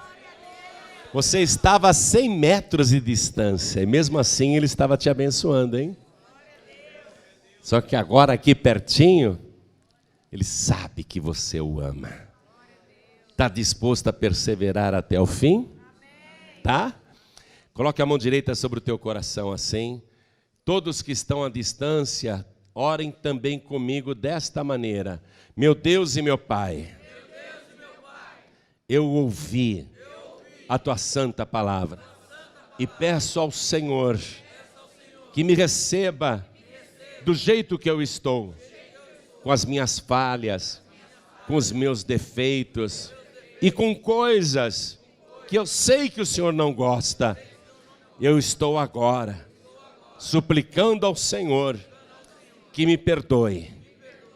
Você estava a 100 metros de distância e mesmo assim Ele estava te abençoando, hein? Só que agora aqui pertinho, Ele sabe que você o ama. Está disposto a perseverar até o fim? Tá? Coloque a mão direita sobre o teu coração assim. Todos que estão à distância, orem também comigo desta maneira. Meu Deus e meu Pai, eu ouvi a tua santa palavra e peço ao Senhor que me receba do jeito que eu estou, com as minhas falhas, com os meus defeitos e com coisas que eu sei que o Senhor não gosta. Eu estou agora suplicando ao Senhor que me perdoe.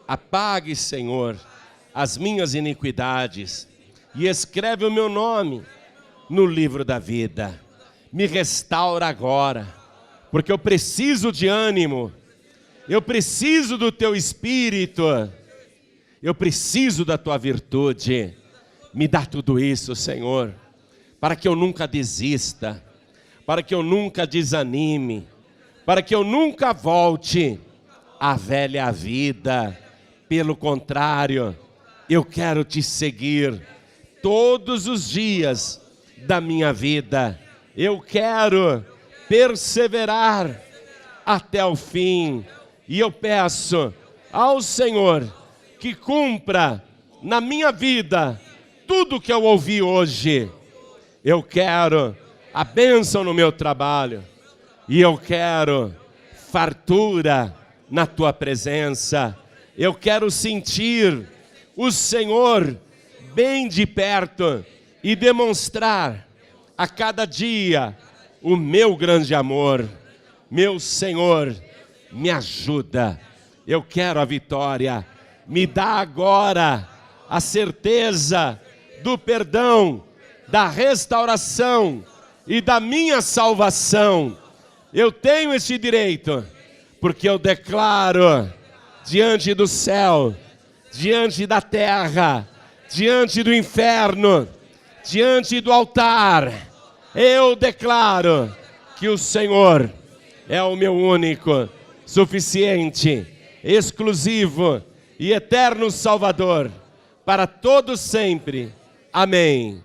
Apague, Senhor, as minhas iniquidades e escreve o meu nome no livro da vida. Me restaura agora, porque eu preciso de ânimo, eu preciso do teu Espírito, eu preciso da tua virtude. Me dá tudo isso, Senhor, para que eu nunca desista, para que eu nunca desanime, para que eu nunca volte à velha vida. Pelo contrário, eu quero te seguir todos os dias da minha vida. Eu quero perseverar até o fim. E eu peço ao Senhor que cumpra na minha vida tudo que eu ouvi hoje. Eu quero a bênção no meu trabalho. E eu quero fartura na tua presença. Eu quero sentir o Senhor bem de perto e demonstrar a cada dia o meu grande amor. Meu Senhor, me ajuda. Eu quero a vitória. Me dá agora a certeza do perdão, da restauração e da minha salvação. Eu tenho esse direito, porque eu declaro diante do céu, diante da terra, diante do inferno, diante do altar, eu declaro que o Senhor é o meu único, suficiente, exclusivo e eterno Salvador, para todos sempre. Amém.